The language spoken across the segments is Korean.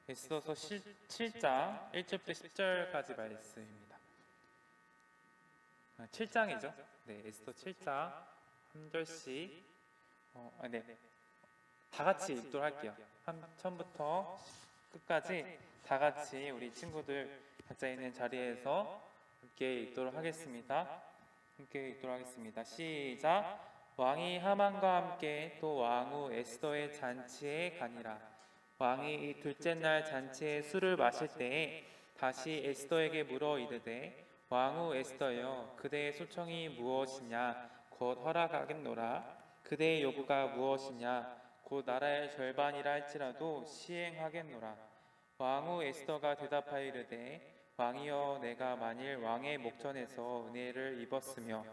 에스더서 7장 1절부터 10절까지 말씀입니다. 7장이죠. 네, 에스더 7장 한 절씩 다 같이 읽도록 할게요. 처음부터 끝까지 다 같이 우리 친구들 각자 있는 자리에서 함께 읽도록 하겠습니다. 시작. 왕이 하만과 함께 또 왕후 에스더의 잔치에 가니라. 왕이 이 둘째 날 잔치에 술을 마실 때에 다시 에스더에게 물어 이르되 왕후 에스더여, 그대의 소청이 무엇이냐? 곧 허락하겠노라. 그대의 요구가 무엇이냐? 곧 나라의 절반이라 할지라도 시행하겠노라. 왕후 에스더가 대답하여 이르되 왕이여, 내가 만일 왕의 목전에서 은혜를 입었으며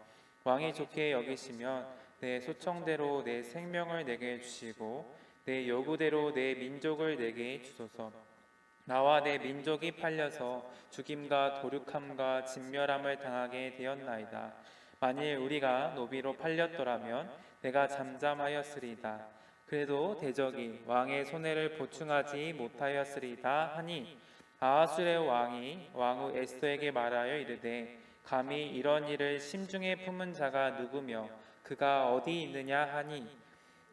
왕이 좋게 여기시면 내 소청대로 내 생명을 내게 주시고 내 요구대로 내 민족을 내게 주소서. 나와 내 민족이 팔려서 죽임과 도륙함과 진멸함을 당하게 되었나이다. 만일 우리가 노비로 팔렸더라면 내가 잠잠하였으리다. 그래도 대적이 왕의 손해를 보충하지 못하였으리다 하니 아하수레 왕이 왕후 에스더에게 말하여 이르되 감히 이런 일을 심중에 품은 자가 누구며 그가 어디 있느냐 하니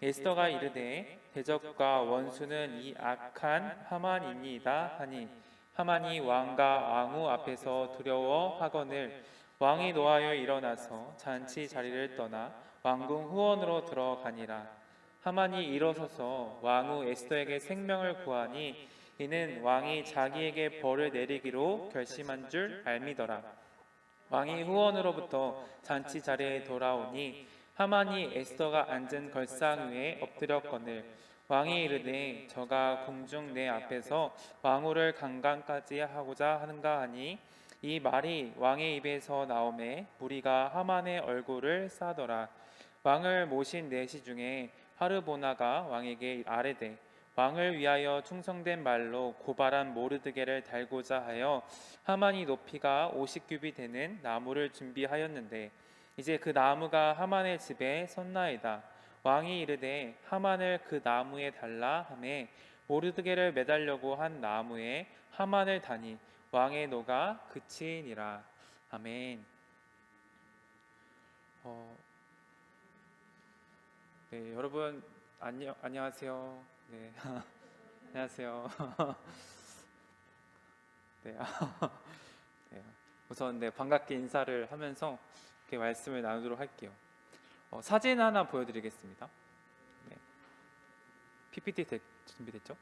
에스더가 이르되 대적과 원수는 이 악한 하만이니이다 하니 하만이 왕과 왕후 앞에서 두려워하거늘 왕이 노하여 일어나서 잔치 자리를 떠나 왕궁 후원으로 들어가니라. 하만이 일어서서 왕후 에스더에게 생명을 구하니 이는 왕이 자기에게 벌을 내리기로 결심한 줄 알미더라. 왕이 후원으로부터 잔치 자리에 돌아오니 하만이 에스더가 앉은 걸상 위에 엎드렸거늘 왕이 이르되 저가 궁중 내 앞에서 왕후를 강간까지 하고자 하는가 하니 이 말이 왕의 입에서 나오매 무리가 하만의 얼굴을 싸더라. 왕을 모신 내시 중에 하르보나가 왕에게 아뢰되 왕을 위하여 충성된 말로 고발한 모르드게를 달고자 하여 하만이 높이가 50규비 되는 나무를 준비하였는데 이제 그 나무가 하만의 집에 섰나이다. 왕이 이르되 하만을 그 나무에 달라 하매 모르드게를 매달려고 한 나무에 하만을 다니 왕의 노가 그치니라. 아멘. 네, 여러분 안녕하세요. 네, 안녕하세요. 네, 네, 우선 반갑게 인사를 하면서 이렇게 말씀을 나누도록 할게요. 사진 하나 보여드리겠습니다. 네. PPT 준비됐죠?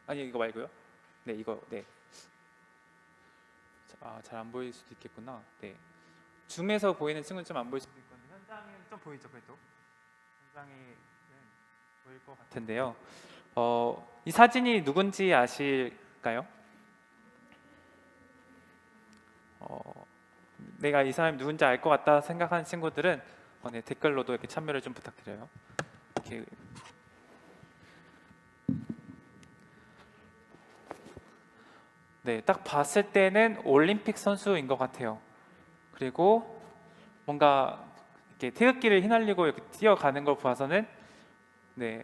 아니 이거 말고요. 네, 이거 네. 잘 안 보일 수도 있겠구나. 네. 줌에서 보이는 친구는 좀 안 보일 수도 있거든요. 현장에는 좀 보이죠, 그래도. 현장에는 보일 것 같은데요. 이 사진이 누군지 아실까요? 내가 이 사람이 누군지 알 것 같다 생각하는 친구들은 네, 댓글로도 이렇게 참여를 좀 부탁드려요. 이렇게 네, 딱 봤을 때는 올림픽 선수인 것 같아요. 그리고 뭔가 이렇게 태극기를 휘날리고 이렇게 뛰어가는 걸 봐서는 네,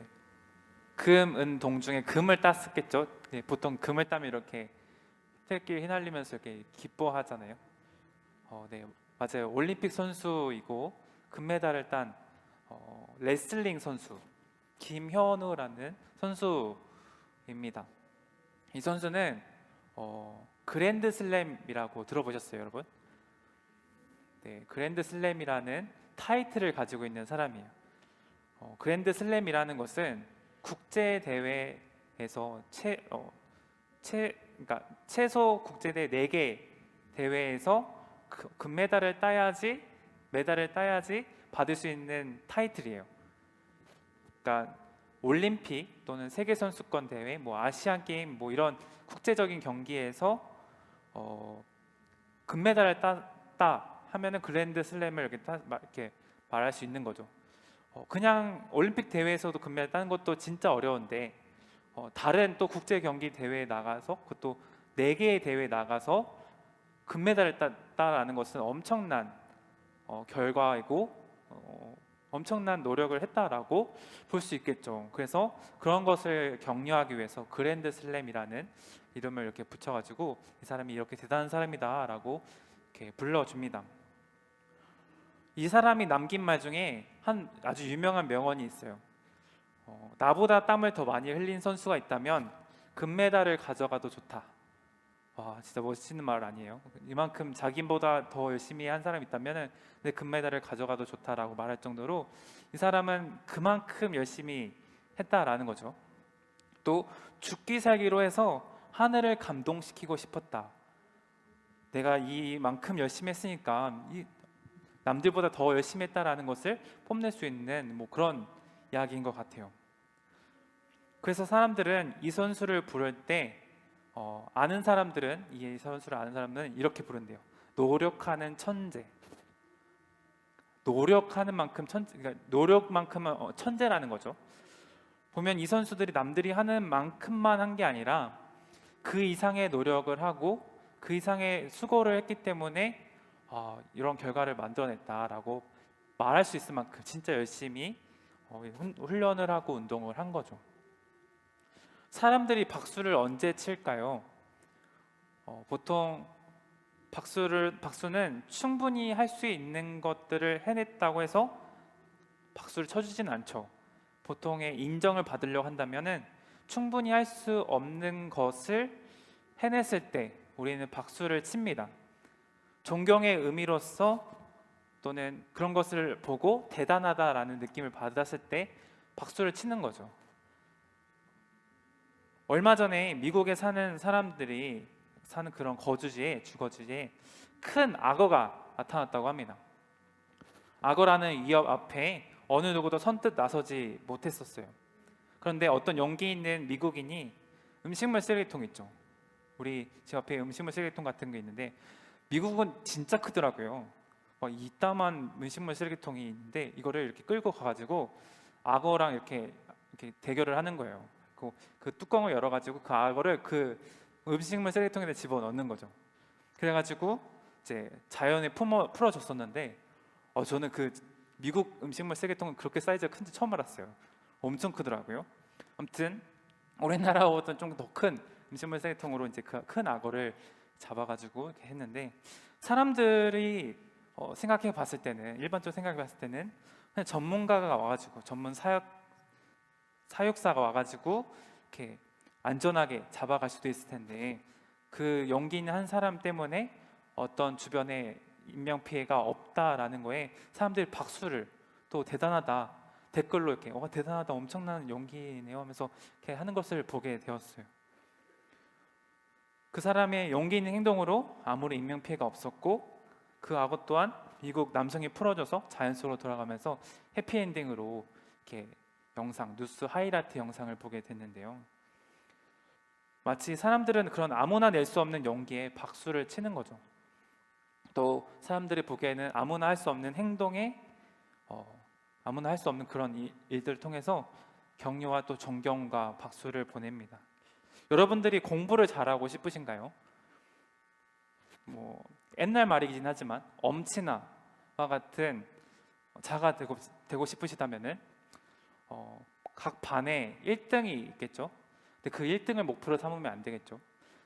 금, 은, 동 중에 금을 땄겠죠. 네, 보통 금을 따면 이렇게 태극기를 휘날리면서 이렇게 기뻐하잖아요. 네, 맞아요. 올림픽 선수이고 금메달을 딴 레슬링 선수 김현우라는 선수입니다. 이 선수는 그랜드 슬램이라고 들어보셨어요, 여러분? 네, 그랜드 슬램이라는 타이틀을 가지고 있는 사람이에요. 그랜드 슬램이라는 것은 국제 대회에서 그러니까 최소 국제대 4개 대회에서 금메달을 따야지 메달을 따야지 받을 수 있는 타이틀이에요. 그러니까 올림픽 또는 세계 선수권 대회, 아시안 게임 이런 국제적인 경기에서 금메달을 땄다 하면은 그랜드 슬램을 이렇게 말할 수 있는 거죠. 그냥 올림픽 대회에서도 금메달 따는 것도 진짜 어려운데 다른 또 국제 경기 대회에 나가서 그것도 4개의 대회에 나가서 금메달을 땄다라는 것은 엄청난 결과이고 엄청난 노력을 했다라고 볼 수 있겠죠. 그래서 그런 것을 격려하기 위해서 그랜드 슬램이라는 이름을 이렇게 붙여가지고 이 사람이 이렇게 대단한 사람이다라고 이렇게 불러줍니다. 이 사람이 남긴 말 중에 한 아주 유명한 명언이 있어요. 나보다 땀을 더 많이 흘린 선수가 있다면 금메달을 가져가도 좋다. 와, 진짜 멋있는 말 아니에요? 이만큼 자기보다 더 열심히 한 사람이 있다면 내 금메달을 가져가도 좋다라고 말할 정도로 이 사람은 그만큼 열심히 했다라는 거죠. 또 죽기 살기로 해서 하늘을 감동시키고 싶었다. 내가 이만큼 열심히 했으니까 남들보다 더 열심히 했다라는 것을 뽐낼 수 있는 그런 이야기인 것 같아요. 그래서 사람들은 이 선수를 부를 때 아는 사람들은 이 선수를 아는 사람들은 이렇게 부른대요. 노력하는 천재. 노력하는 만큼 그러니까 노력만큼은 천재라는 거죠. 보면 이 선수들이 남들이 하는 만큼만 한 게 아니라 그 이상의 노력을 하고 그 이상의 수고를 했기 때문에 이런 결과를 만들어냈다라고 말할 수 있을 만큼 진짜 열심히 훈련을 하고 운동을 한 거죠. 사람들이 박수를 언제 칠까요? 보통 박수는 충분히 할 수 있는 것들을 해냈다고 해서 박수를 쳐주진 않죠. 보통의 인정을 받으려고 한다면은 충분히 할 수 없는 것을 해냈을 때 우리는 박수를 칩니다. 존경의 의미로서 또는 그런 것을 보고 대단하다라는 느낌을 받았을 때 박수를 치는 거죠. 얼마 전에 미국에 사는 사람들이 사는 그런 주거지에 큰 악어가 나타났다고 합니다. 악어라는 위협 앞에 어느 누구도 선뜻 나서지 못했었어요. 그런데 어떤 용기 있는 미국인이 음식물 쓰레기통 있죠. 우리 집 앞에 음식물 쓰레기통 같은 게 있는데 미국은 진짜 크더라고요. 이따만 음식물 쓰레기통이 있는데 이거를 이렇게 끌고 가가지고 악어랑 이렇게 대결을 하는 거예요. 그 뚜껑을 열어가지고 그 악어를 그 음식물 쓰레기통에 집어넣는 거죠. 그래가지고 이제 자연에 풀어줬었는데 저는 그 미국 음식물 쓰레기통은 그렇게 사이즈가 큰지 처음 알았어요. 엄청 크더라고요. 아무튼 우리나라보다 좀 더 큰 음식물 쓰레기통으로 이제 그 큰 악어를 잡아가지고 이렇게 했는데 사람들이 생각해 봤을 때는 일반적으로 생각해 봤을 때는 그냥 전문가가 와가지고 전문 사육사가 와가지고 이렇게 안전하게 잡아갈 수도 있을 텐데 그 용기 있는 한 사람 때문에 어떤 주변에 인명 피해가 없다라는 거에 사람들이 박수를 또 대단하다 댓글로 이렇게 대단하다 엄청난 용기네요 하면서 이렇게 하는 것을 보게 되었어요. 그 사람의 용기 있는 행동으로 아무리 인명 피해가 없었고 그 악어 또한 미국 남성이 풀어져서 자연 속으로 돌아가면서 해피엔딩으로 이렇게 뉴스 하이라이트 영상을 보게 됐는데요. 마치 사람들은 그런 아무나 낼 수 없는 용기에 박수를 치는 거죠. 또 사람들이 보기에는 아무나 할 수 없는 행동에 아무나 할 수 없는 그런 일들을 통해서 격려와 또 존경과 박수를 보냅니다. 여러분들이 공부를 잘하고 싶으신가요? 옛날 말이긴 하지만 엄친아와 같은 자가 되고 싶으시다면은 각 반에 1등이 있겠죠. 근데 그 1등을 목표로 삼으면 안 되겠죠.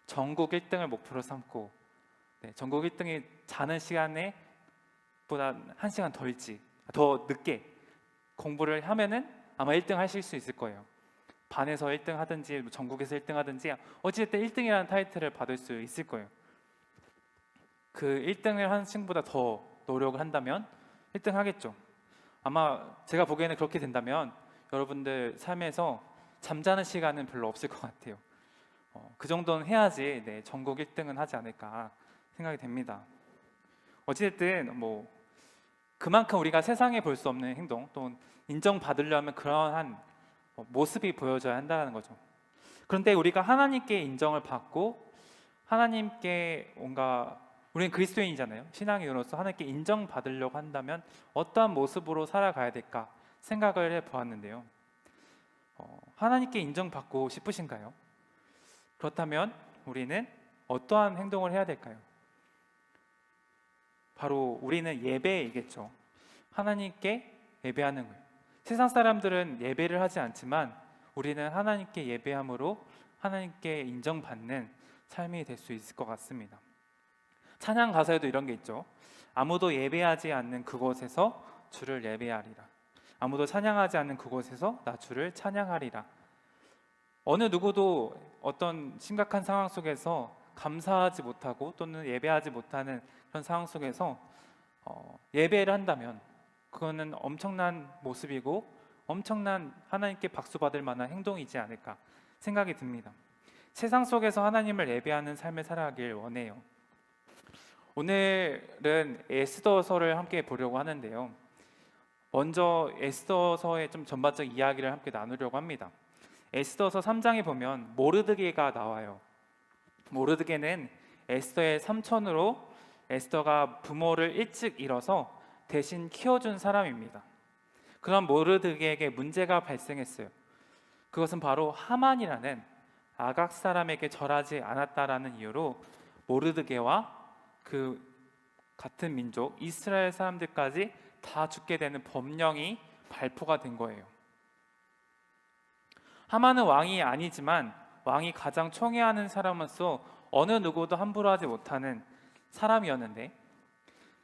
전국 1등을 목표로 삼고 전국 1등이 자는 시간에 보다 1시간 더 늦게 공부를 하면은 아마 1등 하실 수 있을 거예요. 반에서 1등 하든지 전국에서 1등 하든지 어찌됐든 1등이라는 타이틀을 받을 수 있을 거예요. 그 1등을 하는 친구보다 더 노력을 한다면 1등 하겠죠. 아마 제가 보기에는 그렇게 된다면 여러분들 삶에서 잠자는 시간은 별로 없을 것 같아요. 그 정도는 해야지 전국 1등은 하지 않을까 생각이 됩니다. 어찌됐든 그만큼 우리가 세상에 볼 수 없는 행동 또는 인정받으려면 그러한 모습이 보여져야 한다는 거죠. 그런데 우리가 하나님께 인정을 받고 하나님께 우리는 그리스도인이잖아요. 신앙인으로서 하나님께 인정받으려고 한다면 어떠한 모습으로 살아가야 될까 생각을 해보았는데요. 하나님께 인정받고 싶으신가요? 그렇다면 우리는 어떠한 행동을 해야 될까요? 바로 우리는 예배이겠죠. 하나님께 예배하는 거예요. 세상 사람들은 예배를 하지 않지만 우리는 하나님께 예배함으로 하나님께 인정받는 삶이 될 수 있을 것 같습니다. 찬양 가사에도 이런 게 있죠. 아무도 예배하지 않는 그곳에서 주를 예배하리라. 아무도 찬양하지 않는 그곳에서 나 주를 찬양하리라. 어느 누구도 어떤 심각한 상황 속에서 감사하지 못하고 또는 예배하지 못하는 그런 상황 속에서 예배를 한다면 그거는 엄청난 모습이고 엄청난 하나님께 박수 받을 만한 행동이지 않을까 생각이 듭니다. 세상 속에서 하나님을 예배하는 삶을 살아가길 원해요. 오늘은 에스더서를 함께 보려고 하는데요. 먼저 에스더서의 좀 전반적 이야기를 함께 나누려고 합니다. 에스더서 3장에 보면 모르드게가 나와요. 모르드게는 에스더의 삼촌으로 에스더가 부모를 일찍 잃어서 대신 키워준 사람입니다. 그런 모르드게에게 문제가 발생했어요. 그것은 바로 하만이라는 아각 사람에게 절하지 않았다라는 이유로 모르드게와 그 같은 민족 이스라엘 사람들까지 다 죽게 되는 법령이 발표가 된 거예요. 하만은 왕이 아니지만 왕이 가장 총애하는 사람으로서 어느 누구도 함부로 하지 못하는 사람이었는데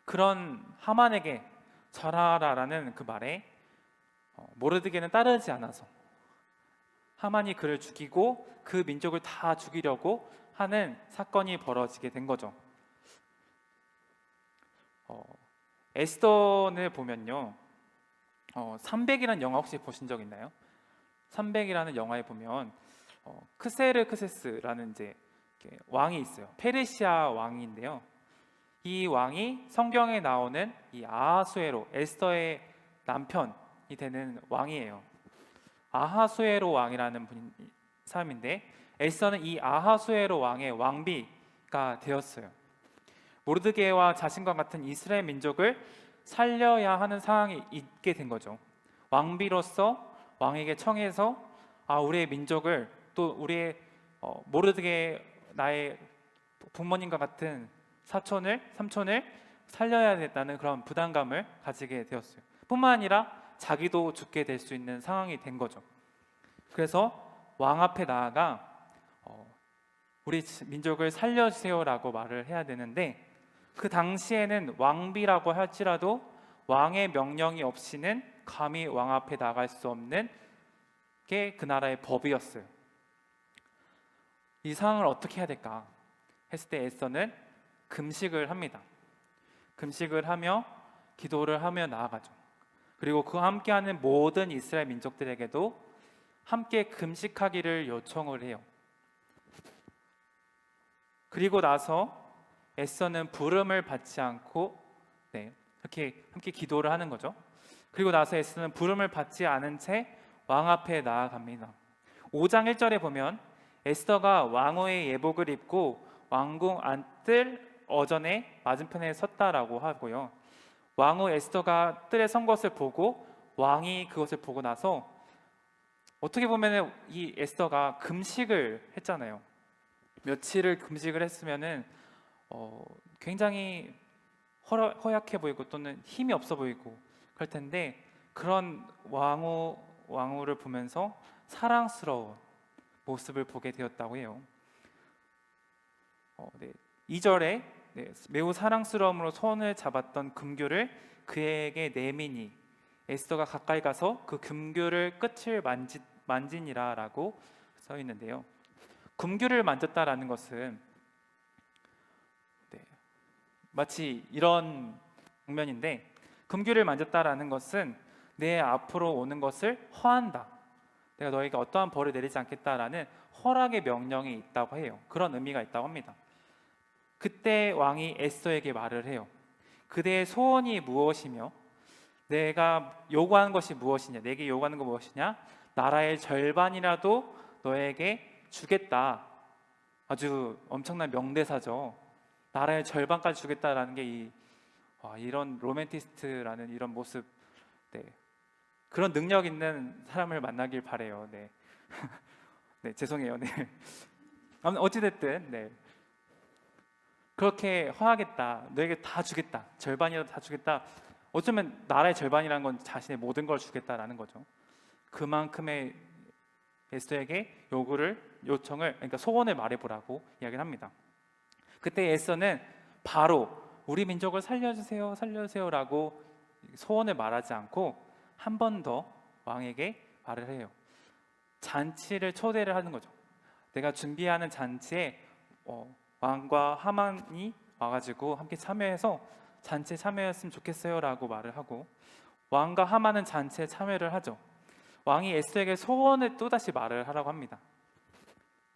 그런 하만에게 절하라라는 그 말에 모르드게는 따르지 않아서 하만이 그를 죽이고 그 민족을 다 죽이려고 하는 사건이 벌어지게 된 거죠. 에스더를 보면요, 300이라는 영화 혹시 보신 적 있나요? 300이라는 영화에 보면 크세르크세스라는 이제 왕이 있어요. 페르시아 왕인데요. 이 왕이 성경에 나오는 이 아하수에로, 에스더의 남편이 되는 왕이에요. 아하수에로 왕이라는 사람인데 에스더는 이 아하수에로 왕의 왕비가 되었어요. 모르드게와 자신과 같은 이스라엘 민족을 살려야 하는 상황이 있게 된 거죠. 왕비로서 왕에게 청해서 우리의 민족을 또 우리의 모르드게 나의 부모님과 같은 삼촌을 살려야 된다는 그런 부담감을 가지게 되었어요. 뿐만 아니라 자기도 죽게 될 수 있는 상황이 된 거죠. 그래서 왕 앞에 나아가 우리 민족을 살려주세요라고 말을 해야 되는데 그 당시에는 왕비라고 할지라도 왕의 명령이 없이는 감히 왕 앞에 나갈 수 없는 게 그 나라의 법이었어요. 이 상황을 어떻게 해야 될까 했을 때 에스더는 금식을 합니다. 금식을 하며 기도를 하며 나아가죠. 그리고 그와 함께하는 모든 이스라엘 민족들에게도 함께 금식하기를 요청을 해요. 그리고 나서 에스더는 부름을 받지 않고 이렇게 함께 기도를 하는 거죠. 그리고 나서 에스더는 부름을 받지 않은 채 왕 앞에 나아갑니다. 5장 1절에 보면 에스더가 왕후의 예복을 입고 왕궁 안뜰 어전에 맞은편에 섰다라고 하고요. 왕후 에스더가 뜰에 선 것을 보고 왕이 그것을 보고 나서 어떻게 보면 이 에스더가 금식을 했잖아요. 며칠을 금식을 했으면은 굉장히 허약해 보이고 또는 힘이 없어 보이고 그럴 텐데 그런 왕후를 보면서 사랑스러운 모습을 보게 되었다고 해요. 2절에 매우 사랑스러움으로 손을 잡았던 금규를 그에게 내미니 에스더가 가까이 가서 그 금규를 끝을 만지니라라고 써 있는데요. 금규를 만졌다라는 것은 마치 이런 장면인데 금규를 만졌다라는 것은 내 앞으로 오는 것을 허한다. 내가 너에게 어떠한 벌을 내리지 않겠다라는 허락의 명령이 있다고 해요. 그런 의미가 있다고 합니다. 그때 왕이 에스더에게 말을 해요. 그대의 소원이 무엇이며 내가 요구하는 것이 무엇이냐? 내게 요구하는 것 무엇이냐? 나라의 절반이라도 너에게 주겠다. 아주 엄청난 명대사죠. 나라의 절반까지 주겠다라는 게 이런 로맨티스트라는 이런 모습, 그런 능력 있는 사람을 만나길 바래요. 죄송해요. 어찌됐든 그렇게 허하겠다, 너에게 다 주겠다, 절반이라도 다 주겠다 어쩌면 나라의 절반이라는 건 자신의 모든 걸 주겠다라는 거죠. 그만큼의 에스더에게 요청을, 그러니까 소원을 말해보라고 이야기를 합니다. 그때 에스더는 바로 우리 민족을 살려주세요, 살려주세요라고 소원을 말하지 않고 한 번 더 왕에게 말을 해요. 잔치를 초대를 하는 거죠. 내가 준비하는 잔치에 왕과 하만이 와가지고 함께 참여해서 잔치에 참여했으면 좋겠어요라고 말을 하고, 왕과 하만은 잔치에 참여를 하죠. 왕이 에스더에게 소원을 또다시 말을 하라고 합니다.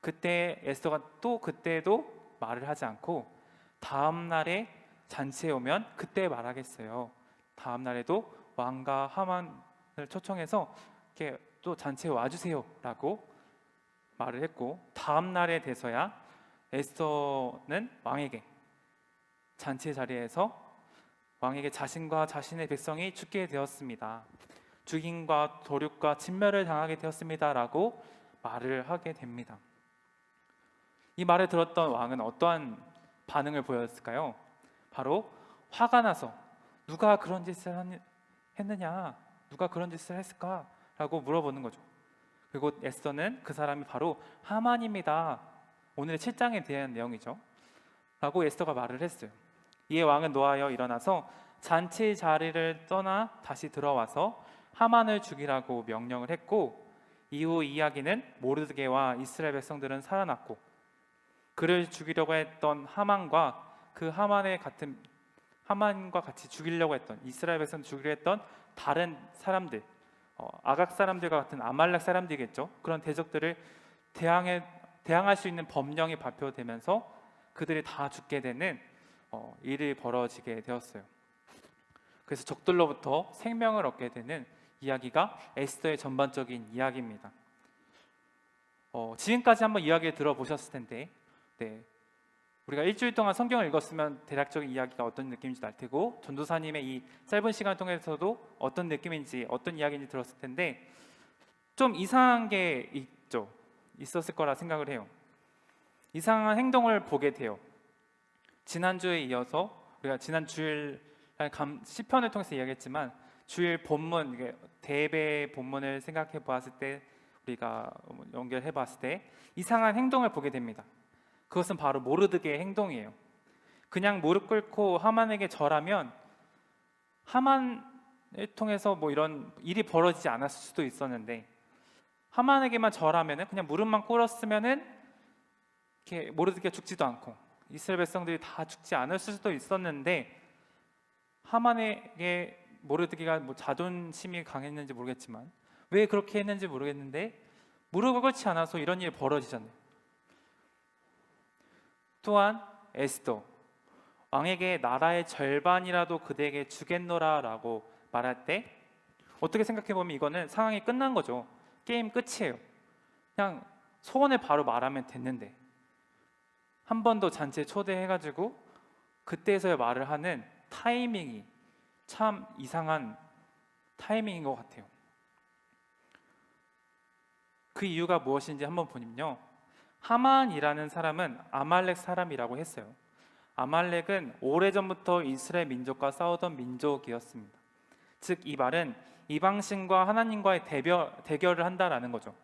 그때 에스더가 또 그때도 말을 하지 않고 다음 날에 잔치에 오면 그때 말하겠어요. 다음 날에도 왕과 하만을 초청해서 이렇게 또 잔치에 와주세요라고 말을 했고, 다음 날에 돼서야 에스더는 왕에게 잔치 자리에서 왕에게 자신과 자신의 백성이 죽게 되었습니다, 죽임과 도륙과 진멸을 당하게 되었습니다라고 말을 하게 됩니다. 이 말을 들었던 왕은 어떠한 반응을 보였을까요? 바로 화가 나서 누가 그런 짓을 했느냐, 누가 그런 짓을 했을까라고 물어보는 거죠. 그리고 에스더는 그 사람이 바로 하만입니다, 오늘의 7장에 대한 내용이죠, 라고 에스더가 말을 했어요. 이에 왕은 노하여 일어나서 잔치 자리를 떠나 다시 들어와서 하만을 죽이라고 명령을 했고, 이후 이야기는 모르드게와 이스라엘 백성들은 살아났고, 그를 죽이려고 했던 하만과 그 하만과 같이 죽이려고 했던 이스라엘 백성을 죽이려 했던 다른 사람들, 아각 사람들과 같은 아말렉 사람들이겠죠. 그런 대적들을 대항할 수 있는 법령이 발표되면서 그들이 다 죽게 되는 일이 벌어지게 되었어요. 그래서 적들로부터 생명을 얻게 되는 이야기가 에스더의 전반적인 이야기입니다. 지금까지 한번 이야기를 들어보셨을 텐데, 우리가 일주일 동안 성경을 읽었으면 대략적인 이야기가 어떤 느낌인지 알 테고, 전도사님의 이 짧은 시간을 통해서도 어떤 느낌인지, 어떤 이야기인지 들었을 텐데, 좀 이상한 게 있었을 거라 생각을 해요. 이상한 행동을 보게 돼요. 지난주에 이어서 우리가 지난 주일 시편을 통해서 이야기했지만, 주일 본문, 대배 본문을 생각해 보았을 때, 우리가 연결해 봤을 때 이상한 행동을 보게 됩니다. 그것은 바로 모르드게의 행동이에요. 그냥 무릎 꿇고 하만에게 절하면 하만을 통해서 뭐 이런 일이 벌어지지 않았을 수도 있었는데, 하만에게만 절하면은, 그냥 무릎만 꿇었으면은 이렇게 모르드게가 죽지도 않고 이스라엘 백성들이 다 죽지 않았을 수도 있었는데, 하만에게 모르드게가 뭐 자존심이 강했는지 모르겠지만, 왜 그렇게 했는지 모르겠는데 무릎을 꿇지 않아서 이런 일이 벌어지잖아요. 또한 에스더, 왕에게 나라의 절반이라도 그대에게 주겠노라 라고 말할 때, 어떻게 생각해보면 이거는 상황이 끝난 거죠. 게임 끝이에요. 그냥 소원을 바로 말하면 됐는데, 한 번 더 잔치에 초대해가지고 그때서야 말을 하는 타이밍이 참 이상한 타이밍인 것 같아요. 그 이유가 무엇인지 한번 보면요, 하만이라는 사람은 아말렉 사람이라고 했어요. 아말렉은 오래전부터 이스라엘 민족과 싸우던 민족이었습니다. 즉, 이 말은 이방신과 하나님과의 대결을 한다라는 거죠.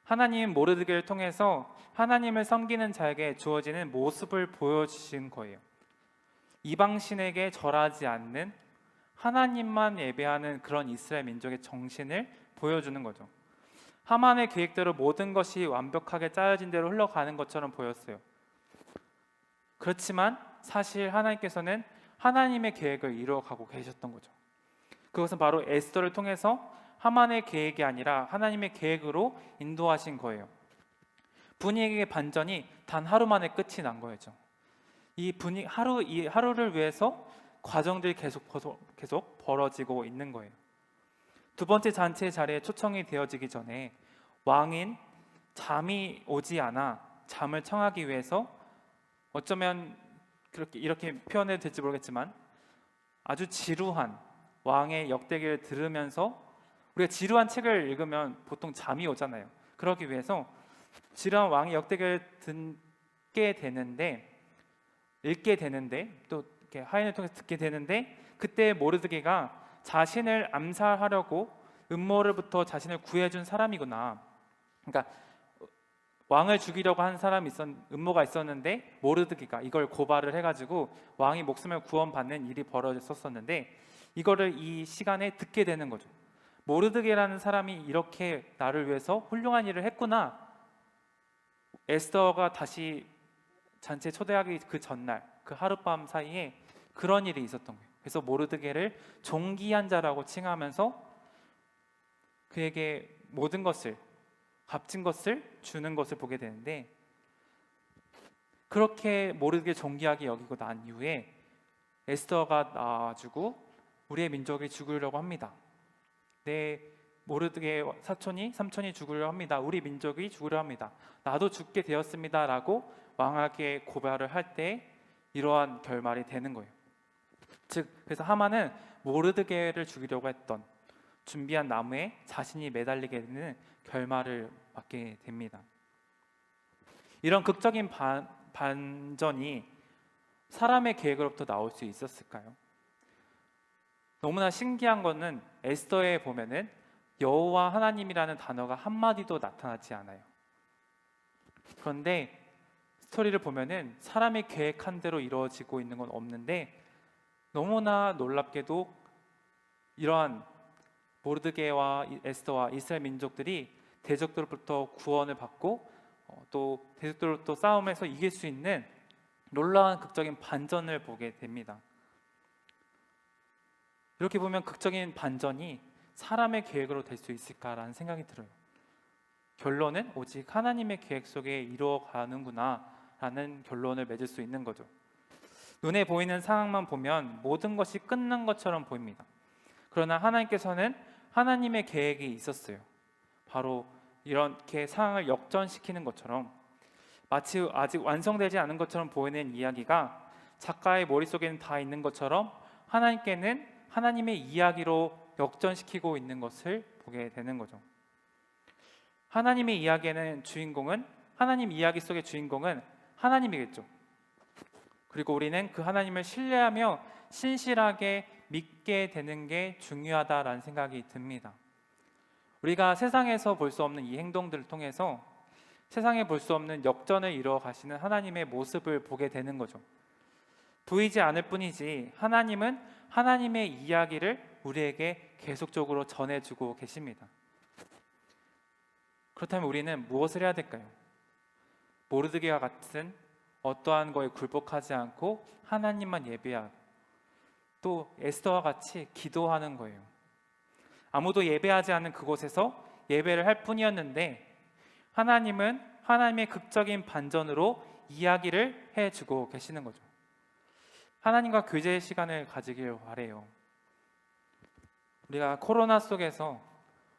하나님 모르드게를 통해서 하나님을 섬기는 자에게 주어지는 모습을 보여주신 거예요. 이방신에게 절하지 않는, 하나님만 예배하는 그런 이스라엘 민족의 정신을 보여주는 거죠. 하만의 계획대로 모든 것이 완벽하게 짜여진 대로 흘러가는 것처럼 보였어요. 그렇지만 사실 하나님께서는 하나님의 계획을 이루어가고 계셨던 거죠. 그것은 바로 에스더를 통해서 하만의 계획이 아니라 하나님의 계획으로 인도하신 거예요. 분위기의 반전이 단 하루 만에 끝이 난 거죠. 이 하루를 위해서 과정들이 계속 벌어지고 있는 거예요. 두 번째 잔치의 자리에 초청이 되어지기 전에 왕인 잠이 오지 않아 잠을 청하기 위해서, 어쩌면 이렇게 표현해도 될지 모르겠지만, 아주 지루한 왕의 역대기를 들으면서, 우리가 지루한 책을 읽으면 보통 잠이 오잖아요. 그러기 위해서 지루한 왕의 역대기를 읽게 되는데, 또 이렇게 하인을 통해서 듣게 되는데, 그때 모르드게가 자신을 암살하려고 음모로부터 자신을 구해준 사람이구나. 그러니까 왕을 죽이려고 한 사람이 음모가 있었는데 모르드게가 이걸 고발을 해가지고 왕이 목숨을 구원받는 일이 벌어졌었는데 이거를 이 시간에 듣게 되는 거죠. 모르드게라는 사람이 이렇게 나를 위해서 훌륭한 일을 했구나. 에스더가 다시 잔치에 초대하기 그 전날 그 하룻밤 사이에 그런 일이 있었던 거예요. 그래서 모르드게를 존귀한 자라고 칭하면서 그에게 모든 것을, 값진 것을 주는 것을 보게 되는데, 그렇게 모르드게 존귀하게 여기고 난 이후에 에스더가 나와주고 우리의 민족이 죽으려고 합니다. 모르드게 삼촌이 죽으려 합니다. 우리 민족이 죽으려 합니다. 나도 죽게 되었습니다 라고 왕에게 고발을 할 때 이러한 결말이 되는 거예요. 즉, 그래서 하만은 모르드게를 죽이려고 했던 준비한 나무에 자신이 매달리게 되는 결말을 맞게 됩니다. 이런 극적인 반전이 사람의 계획으로부터 나올 수 있었을까요? 너무나 신기한 거는 에스더에 보면은 여호와 하나님이라는 단어가 한마디도 나타나지 않아요. 그런데 스토리를 보면은 사람이 계획한 대로 이루어지고 있는 건 없는데 너무나 놀랍게도 이러한 모르드게와 에스더와 이스라엘 민족들이 대적들로부터 구원을 받고 또 대적들로부터 싸움에서 이길 수 있는 놀라운 극적인 반전을 보게 됩니다. 이렇게 보면 극적인 반전이 사람의 계획으로 될 수 있을까라는 생각이 들어요. 결론은 오직 하나님의 계획 속에 이루어가는구나 라는 결론을 맺을 수 있는 거죠. 눈에 보이는 상황만 보면 모든 것이 끝난 것처럼 보입니다. 그러나 하나님께서는 하나님의 계획이 있었어요. 바로 이렇게 상황을 역전시키는 것처럼, 마치 아직 완성되지 않은 것처럼 보이는 이야기가 작가의 머릿속에는 다 있는 것처럼 하나님께는 하나님의 이야기로 역전시키고 있는 것을 보게 되는 거죠. 하나님의 이야기에는 하나님 이야기 속의 주인공은 하나님이겠죠. 그리고 우리는 그 하나님을 신뢰하며 신실하게 믿게 되는 게 중요하다라는 생각이 듭니다. 우리가 세상에서 볼 수 없는 이 행동들을 통해서 세상에 볼 수 없는 역전을 이루어 가시는 하나님의 모습을 보게 되는 거죠. 보이지 않을 뿐이지 하나님은 하나님의 이야기를 우리에게 계속적으로 전해주고 계십니다. 그렇다면 우리는 무엇을 해야 될까요? 모르드게와 같은 어떠한 거에 굴복하지 않고 하나님만 예배하고 또 에스더와 같이 기도하는 거예요. 아무도 예배하지 않는 그곳에서 예배를 할 뿐이었는데 하나님은 하나님의 극적인 반전으로 이야기를 해주고 계시는 거죠. 하나님과 교제의 시간을 가지길 바래요. 우리가 코로나 속에서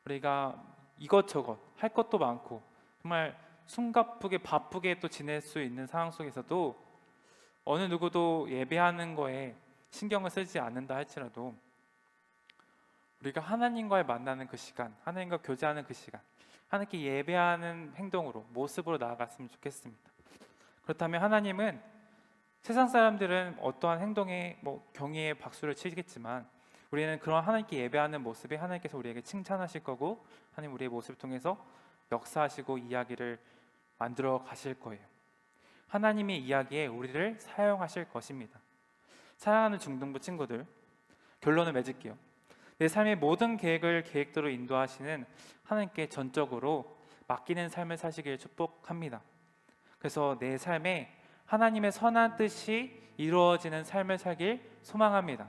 우리가 이것저것 할 것도 많고 정말 숨가쁘게 바쁘게 또 지낼 수 있는 상황 속에서도 어느 누구도 예배하는 거에 신경을 쓰지 않는다 할지라도 우리가 하나님과의 만나는 그 시간, 하나님과 교제하는 그 시간, 하나님께 예배하는 행동으로, 모습으로 나아갔으면 좋겠습니다. 그렇다면 하나님은 세상 사람들은 어떠한 행동에 경의의 박수를 치겠지만 우리는 그런 하나님께 예배하는 모습에 하나님께서 우리에게 칭찬하실 거고 하나님 우리의 모습을 통해서 역사하시고 이야기를 만들어 가실 거예요. 하나님의 이야기에 우리를 사용하실 것입니다. 사랑하는 중등부 친구들, 결론을 맺을게요. 내 삶의 모든 계획을 계획대로 인도하시는 하나님께 전적으로 맡기는 삶을 사시길 축복합니다. 그래서 내 삶에 하나님의 선한 뜻이 이루어지는 삶을 살길 소망합니다.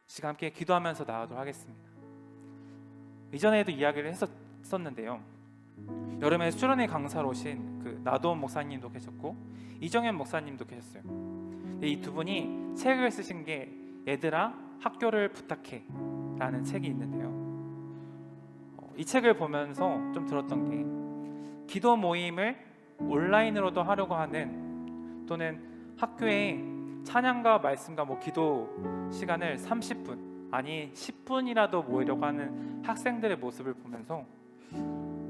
지금 함께 기도하면서 나가도록 하겠습니다. 이전에도 이야기를 했었는데요. 여름에 수련회 강사로 오신 그 나도원 목사님도 계셨고 이정현 목사님도 계셨어요. 이 두 분이 책을 쓰신 게 얘들아 학교를 부탁해 라는 책이 있는데요. 이 책을 보면서 좀 들었던 게 기도 모임을 온라인으로도 하려고 하는 또는 학교에 찬양과 말씀과 기도 시간을 30분 아니 10분이라도 모이려고 하는 학생들의 모습을 보면서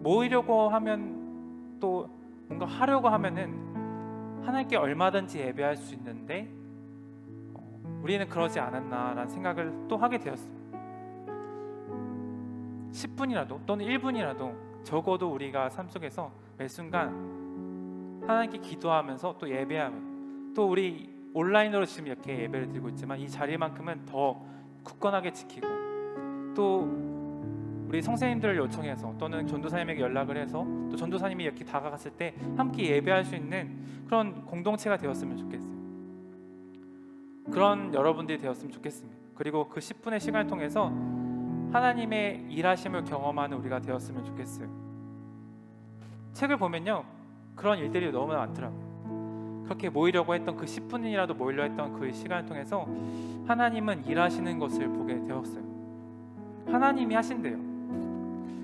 모이려고 하면 또 뭔가 하려고 하면은 하나님께 얼마든지 예배할 수 있는데 우리는 그러지 않았나라는 생각을 또 하게 되었어요. 10분이라도 또는 1분이라도 적어도 우리가 삶 속에서 매 순간 하나님께 기도하면서 또 예배하며, 또 우리 온라인으로 지금 이렇게 예배를 드리고 있지만 이 자리만큼은 더 굳건하게 지키고, 또 우리 성도님들을 요청해서 또는 전도사님에게 연락을 해서 또 전도사님이 이렇게 다가갔을 때 함께 예배할 수 있는 그런 공동체가 되었으면 좋겠어요. 그런 여러분들이 되었으면 좋겠습니다. 그리고 그 10분의 시간을 통해서 하나님의 일하심을 경험하는 우리가 되었으면 좋겠어요. 책을 보면요, 그런 일들이 너무 많더라고요. 그렇게 모이려고 했던 그 10분이라도 모이려 했던 그 시간을 통해서 하나님은 일하시는 것을 보게 되었어요. 하나님이 하신대요.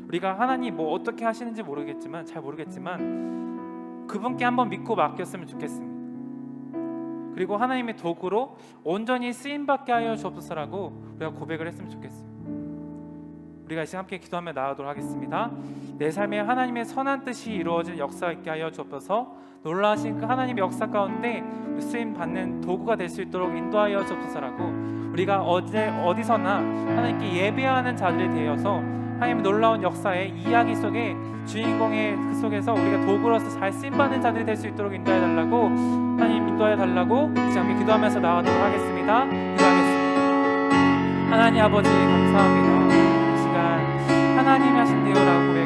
우리가 하나님 뭐 어떻게 하시는지 모르겠지만, 잘 모르겠지만 그분께 한번 믿고 맡겼으면 좋겠습니다. 그리고 하나님의 도구로 온전히 쓰임받게 하여 주옵소서라고 우리가 고백을 했으면 좋겠어요. 우리가 이제 함께 기도하며 나아가도록 하겠습니다. 내 삶에 하나님의 선한 뜻이 이루어질 역사 있게 하여 주옵소서. 놀라신 그 하나님의 역사 가운데 쓰임 받는 도구가 될 수 있도록 인도하여 주옵소서라고, 우리가 어디서나 하나님께 예배하는 자들이 되어서 하나님의 놀라운 역사의 이야기 속에 주인공의 그 속에서 우리가 도구로서 잘 쓰임받는 자들이 될 수 있도록 인도해 달라고, 하나님 인도해 달라고 이제 함께 기도하면서 나아가도록 하겠습니다. 기도하겠습니다. 하나님 아버지 감사합니다. 이 시간 하나님이 하신 대로라고